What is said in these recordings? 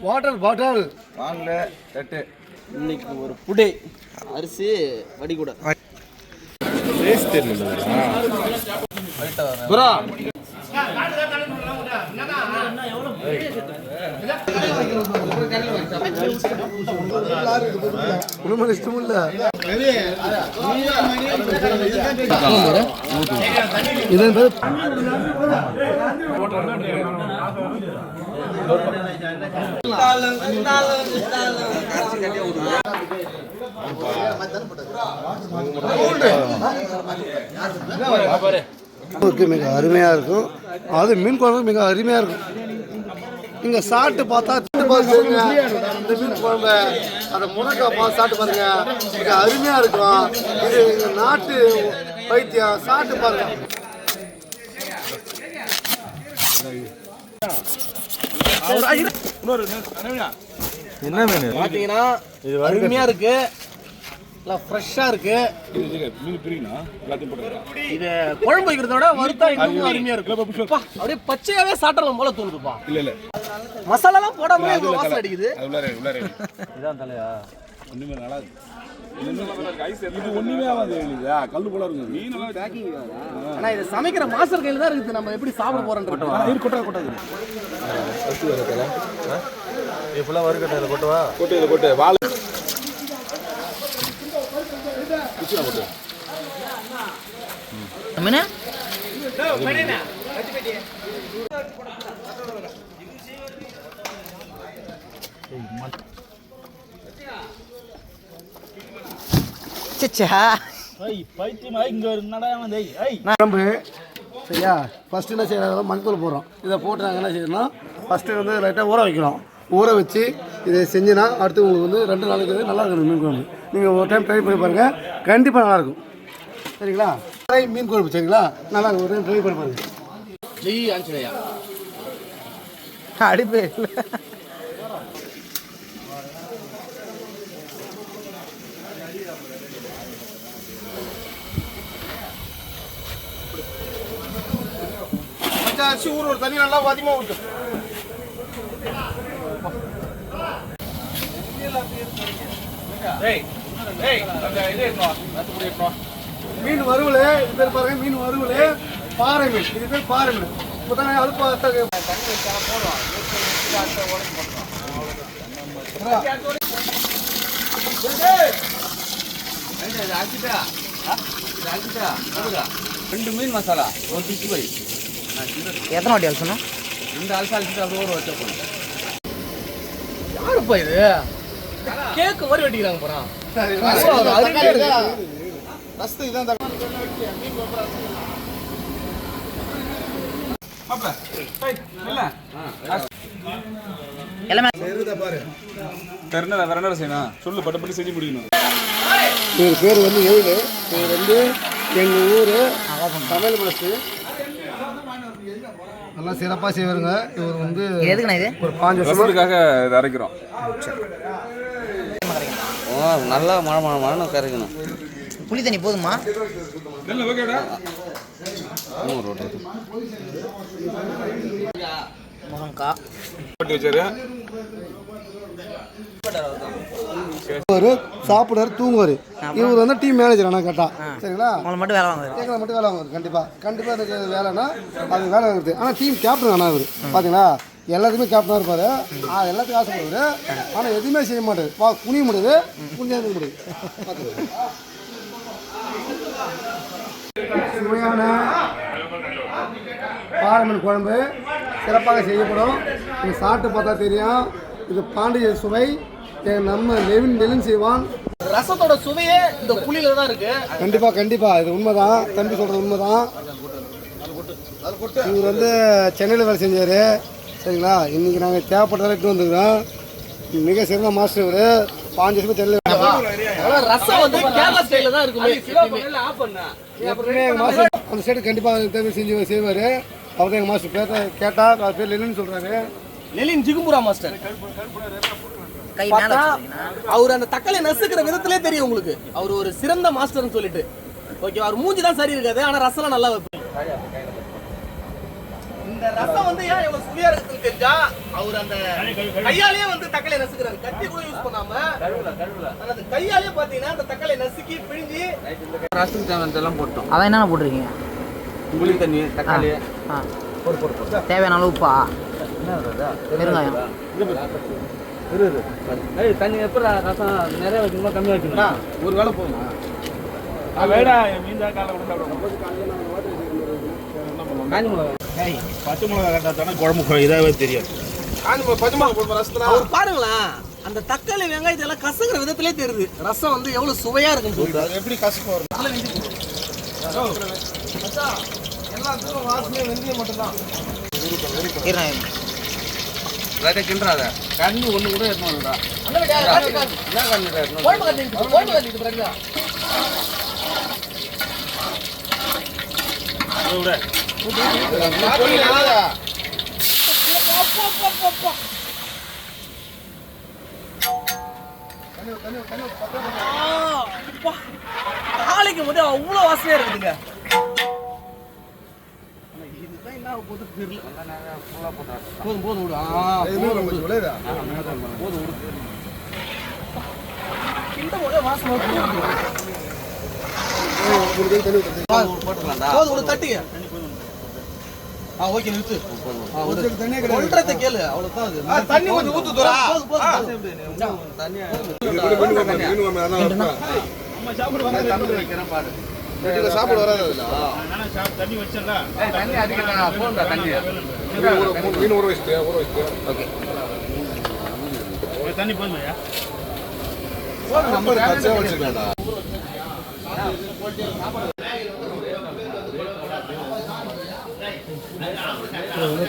Water bottle வாங்கல தட்டு. இன்னைக்கு ஒரு புடை அரிசி வடி கூட டேஸ்ட் தெரியல ப்ரோ. ஒன்றும் இஷ்டம் இல்லை. இதன் பேர் மிக அருமையாக இருக்கும். அது மீன் குழம்பு மிக அருமையாக இருக்கும். நீங்கள் சாப்பிட்டு பார்த்தா பாருங்க, இந்த மீன் குழம்பு அந்த முருங்கைக்காய் சாப்பிட்டு பாருங்க, மிக அருமையாக இருக்கும். இது எங்கள் நாட்டு வைத்தியம். சாப்பிட்டு பாருங்க. என்ன மீன் பார்த்தீங்கன்னா அருமையாக இருக்கு, ஃப்ரெஷ்ஷாக இருக்கு. இது குழம்பு வைக்கிறத விட வறுத்தா இன்னும் அருமையா இருக்கு. அப்படியே பச்சையாவே சாப்பிடலாம் போல தோணுதுப்பா. இல்ல மசாலாலாம் போடாமலே இவ்வளவு வாசனை அடிக்குது. இதான் தலையா ஒண்ணுமே நல்லா இருக்கு. இது ஒண்ணுமே ஆகாது. கல்லு போல இருக்கு மீன் எல்லாம் பேக்கிங். ஆனா இது சமைக்கிற மாஸ்டர் கையில தான் இருக்குது. நம்ம எப்படி சாப்பிட போறோம்ன்றது கொட்டாது எப்பெல்லாம் வறுக்கட்டையில கொட்டுவா கொட்டு வாழை போட்டு குழம்பு சரியா. ஃபஸ்ட்டு என்ன செய்யணும், மண்தூள் போடுறோம். இதை போட்டு நாங்கள் என்ன செய்யணும், ஃபஸ்ட்டு வந்து லைட்டாக ஊற வைக்கிறோம். ஊற வச்சு இதை செஞ்சுனா அடுத்து உங்களுக்கு வந்து 2 நாளைக்கு வந்து நல்லா இருக்கணும் மீன் குழம்பு. நீங்கள் ஒரு டைம் ட்ரை பண்ணி பாருங்கள், கண்டிப்பாக நல்லாயிருக்கும். சரிங்களா? மீன் குழம்பு சரிங்களா, நல்லா இருக்கும். ஒரு டைம் ட்ரை பண்ணி பாருங்கள். ஜெய் ஆஞ்சநேயா. அடிப்பே இல்லை. அரிசி ஊர் ஒரு தண்ணி நல்லா அதிகமாக ஊற்றும். மீன் வறுவல் இது பேர் பாருங்க. மீன் வறுவல் பாறை மீன். இது பேர் பாறை மீன். இப்போ தானே அழுப்பு ரெண்டு மீன் மசாலா ஒரு டிஷ் போய் எத்தனை வாட்டி அலசனா? 2 அலசா அலசிட்டு அது ஒரு வச்ச போய். யாருப்பா இது? கேக்கு மாதிரி வெட்டிக்கிறாங்க போறான். சொல்லு பட்டு செஞ்சு முடிக்கணும். இவர் பேர் வந்து எழில். இவர் வந்து எங்கள் ஊர் தமிழ் பழசு நல்லா சிறப்பாக செய்வாருங்க. இவர் வந்து ஒரு 5 வருஷத்துக்காக இதை அரைக்கிறோம். நல்லா மழை கரைக்கணும். புளி தண்ணி போதுமா? சாப்பிடுவாரு, தூங்குவாரு. இவர் வந்து டீம் மேனேஜர். ஆனால் கேட்டா சரிங்களா, மட்டும் வேலை வாங்குவார். கண்டிப்பாக அதுக்கு வேலைன்னா அது வேலை இருக்குது. ஆனால் டீம் கேப்டன். ஆனால் இவர் பார்த்தீங்களா எல்லாத்துக்குமே கேப்டனாக இருப்பார். எல்லாத்துக்கும் ஆசைப்படுவார். ஆனால் எதுவுமே செய்ய மாட்டார். குனிய முடியுது, குனியாது முடியுது. சுவையான பாறை குழம்பு சிறப்பாக செய்யப்படும். நீங்கள் சாப்பிட்டு பார்த்தா தெரியும். இது பாண்டிய சுவை. நம்ம லெவின் செய்வான். ரசத்தோட சுவையே இந்த புளியில தான் இருக்கு. கண்டிப்பா இது உண்மைதான். தம்பி சொல்றது உண்மைதான். இவர் வந்து சென்னையில் வேலை செஞ்சார் சரிங்களா. இன்னைக்கு நாங்கள் தேவைப்பட்டதை எடுத்து வந்துருக்கோம். மிக சிறந்த மாஸ்டர் இவர். 5 வருஷமா சென்னையில் ரசம் வந்து கேரளா ஸ்டைல தான் இருக்கு. எப்பவுமே எங்கள் மாஸ்டர் அந்த சைடு கண்டிப்பாக தேவை செஞ்சு செய்வார். அவர் தான் எங்கள் மாஸ்டர் பேர் கேட்டால் அது பேர் லெலின்னு சொல்கிறாரு. லெலின் ஜிகுமுரா மாஸ்டர். அவர் அந்த தக்காளி நசுக்கிற விதத்திலே தெரியும் உங்களுக்கு அவர் ஒரு சிறந்த மாஸ்டர்னு சொல்லிட்டு. ஓகே, அவர் மூஞ்சி தான் சரி இருக்காது, ஆனா ரசம்லாம் நல்லா வைப்பாரு. இந்த ரசம் வந்து ஏன் எவ்வளவு சுவையா இருக்குன்னு தெரிஞ்சா அவர் அந்த கையாலேயே வந்து தக்காளி நசுக்கிறாரு, கத்தி கூட யூஸ் பண்ணாம அந்த கையாலேயே பாத்தீங்கன்னா அந்த தக்காளி நசுக்கி பிழிஞ்சி ரசத்துக்கு தேவையானதெல்லாம் போட்டோம். அதான் என்னென்ன போட்டிருக்கீங்க? புளி தண்ணி, தக்காளி, தேவையான அளவு உப்பா, பெருங்காயம். தண்ணி எப்படி ரசம் நிறைய வைக்கணுமா கம்மியாக வைக்கணுமா? ஒரு வேளை போதுமா? வேடா மீன் தான் காலை விட காஞ்சி மிளகா பச்சை மிளகா கட்டாத்தானே குழம்பு இதாகவே தெரியாது. பச்சை மிளகா போடுற ரசத்துல அவர் பாருங்களேன், அந்த தக்காளி வெங்காயத்தை எல்லாம் கசங்குற விதத்திலே தெரியுது ரசம் வந்து எவ்வளவு சுவையா இருக்குன்னு சொல்லிட்டு. அது எப்படி கசப்பு வரும்? எல்லாத்துக்கும் வாசனையே வெந்தயம் மட்டும்தான். லைட்டாக கிண்டுறாத. கண்ணு ஒன்று கூட எடுத்து வந்துடா. அந்த குழம்பு கட்டிட்டு பிறகு தாளிக்கு மட்டும் அவ்வளோ வாசனையா இருக்குதுங்க. இதுதான் என்ன போது தெரியல. போதும் போதும் விடு. போதும் விடு. இந்த ஒரே வாசனை போட்டுக்கலாம்டா. போதும் விடு, தட்டிங்க. ஓகே நிறுத்து. ஒன்றரை கேளு, அவ்வளவுதான் அது. தண்ணி கொஞ்சம் ஊத்து தோறா. சாப்பிட வராது. தண்ணி அதிகம் போண்டா தண்ணி. மீன் ஊற வச்சுட்டு ஓகே. தண்ணி போதுமையா? நம்பர் கச்சா வச்சிருக்கேன்டா.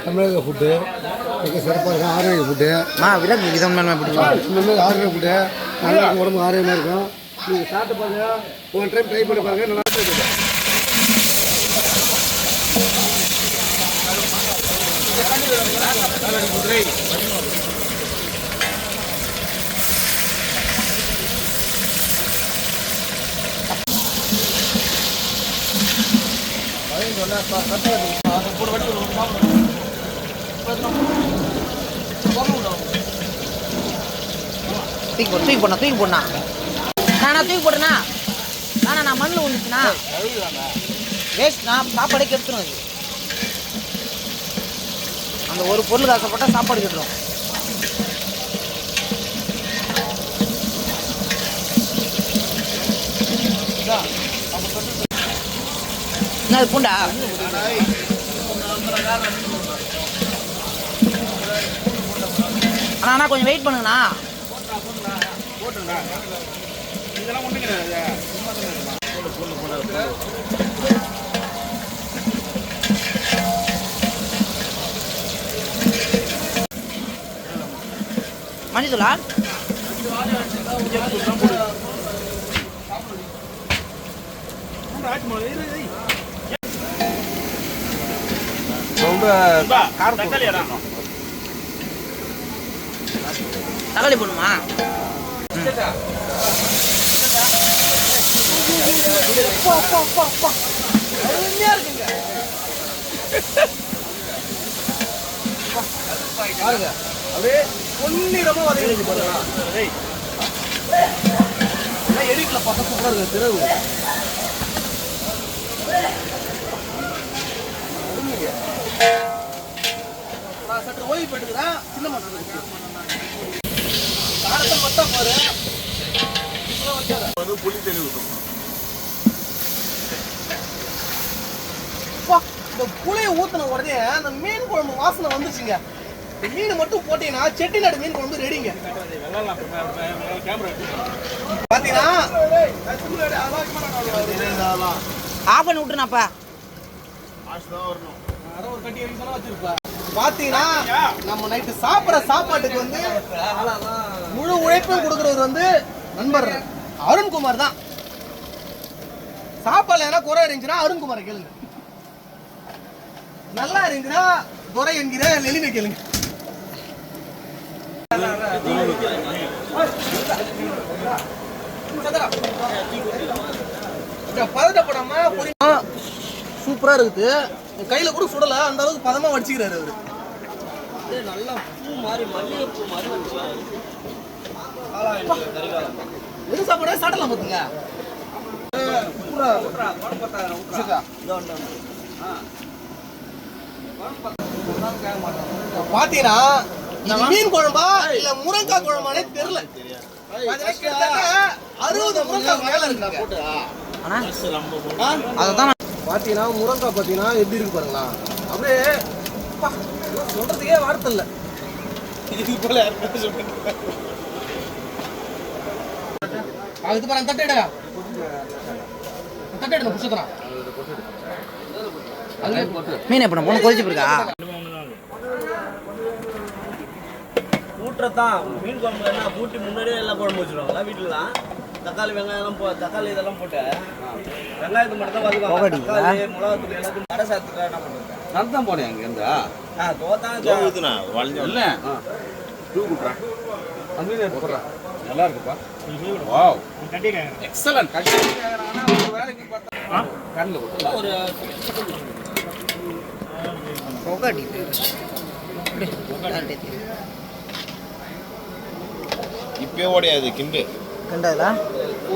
தமிழக ஃபுட்டு மிக சிறப்பாக இருக்கும். ஆரோக்கிய ஃபுட்டு விலங்கு இதன் மேலே பிடிக்கும். இந்த மாதிரி ஆரோக்கிய ஃபுட்டு நல்லா இருக்கும், உடம்பு ஆரோக்கியமாக இருக்கும். நீங்கள் சாப்பிட்டு பாருங்க, ஒன் டைம் ட்ரை பண்ணி பாருங்க, நல்லா இருக்கும். தூக்கி போடணா நானா தூக்கி போட்டேனா? நான் மண்ணில் விழுந்துச்சுண்ணா வேஸ்ட். நான் சாப்பாடே கெடுத்துரும். அது அந்த ஒரு பொருளுக்கு ஆசைப்பட்டா சாப்பாடு கெடுத்துரும். என்ன அது பூண்டா? அண்ணா கொஞ்சம் வெயிட் பண்ணுங்கண்ணா. மஞ்சள் தக்காளி போடணுமா? அருமையா இருக்குங்க. பாருங்க, அப்படியே பொன்னிறமா வதங்கிடுச்சு பாருங்க. எடிட்ல பார்க்க சூப்பரா இருக்கு. திறவு சற்று ஓய்வு போட்டுக்கிறேன். சின்ன மாட்டேன் காரத்தை மட்டும் பாரு. புளி தண்ணி ஊற்றணும். இந்த புளியை ஊத்தின உடனே அந்த மீன் குழம்பு வாசனை வந்துச்சுங்க. இந்த மீன் மட்டும் போட்டீங்கன்னா செட்டிநாடு மீன் குழம்பு ரெடிங்க. பாத்தீங்கன்னா ஆஃப் பண்ணி விட்டுனாப்பா. ஒரு கட்டி வரைக்கும் வச்சிருப்பா. பாத்தீங்கன்னா நம்ம நைட்டு சாப்பிட்ற சாப்பாட்டுக்கு வந்து முழு உழைப்பும் கொடுக்கறவர் வந்து நண்பர் அருண்குமார் தான். சாப்பாடுல ஏன்னா குறை இருந்துச்சுன்னா அருண்குமாரை கேளுங்க, நல்லா இருந்துச்சுன்னா குறை என்கிற லெலினை கேளுங்க. பதட்டப்படாம சூப்பரா இருக்குது. கையில கூட சுடல, அந்த அளவுக்கு பதமா வடிச்சுக்கிறாரு அவரு. நல்லா பூ மாதிரி மல்லிகைப்பூ மாதிரி எது சாப்பாடு சாப்பிடலாம் பாத்துங்க. பாத்தீங்கன்னா இது மீன் குழம்பா இல்ல முருங்கைக்காய் குழம்பானே தெரியல. 60 முருங்கைக்காய் மேல இருக்கு. அண்ணா அதுதான் பாத்தீங்கன்னா முருங்கைக்காய் பாத்தீங்கன்னா எப்படி இருக்கு பாருங்களா, அப்படியே அப்பா, சொல்றதுக்கே வார்த்தை இல்ல. இது போல அது பாரு, தட்டேடா தட்டேடா புடிச்சதா மீன் எப்படி போன கொதிச்சு போயிருக்கா? கூட்டுறதான் மீன் குழம்பு என்ன கூட்டி முன்னாடியே எல்லாம் குழம்பு வச்சுருவாங்களா வீட்டுலாம்? தக்காளி வெங்காயம் தக்காளி இதெல்லாம் போட்டு வெங்காயத்தை மட்டும் தான் வதக்குவாங்க. தக்காளி மிளகாத்தூள் எல்லாத்தையும் கடை சாத்துக்கா என்ன பண்ணுறது? நான் தான் போனேன் அங்கேருந்து இல்லை டூ குட்றேன் அந்த மீன் எடுத்து போடுறேன். நல்லா இருக்குப்பா. Wow excellent. வேலைக்கு பார்த்தா கண்ணில் ஒரு இப்பயே ஓடையாது கிண்டு கிண்டதுல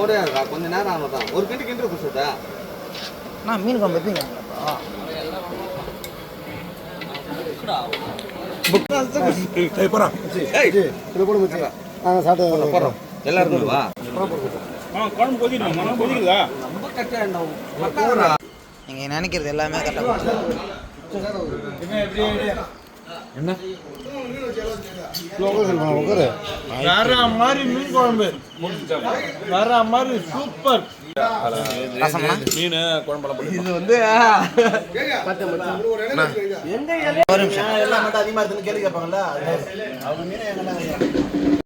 ஓடையாதுக்கா, கொஞ்ச நேரம் ஆகும் தான். ஒரு கிண்டு கிண்டு குடிச்சதா நான் மீன் குழம்பு வைப்பீங்க. இதை போட வச்சு நாங்கள் சாப்பிட்டு போடுறோம். எல்லாருக்கும் வா குழம்பு கொதிக்குதா? ரொம்ப கரெக்டாக இருந்தோம். நீங்கள் நினைக்கிறது எல்லாமே கரெக்டாக உட்காரு. வேற மாதிரி மீன் குழம்பு, வேற மாதிரி சூப்பர் ரசம்னா மீன் குழம்பெல்லாம். இது வந்து ஒரு நிமிஷம் எல்லாம் மட்டும் அதிகமா இருக்குன்னு கேள்வி கேட்பாங்கல்ல, அவங்க மீன்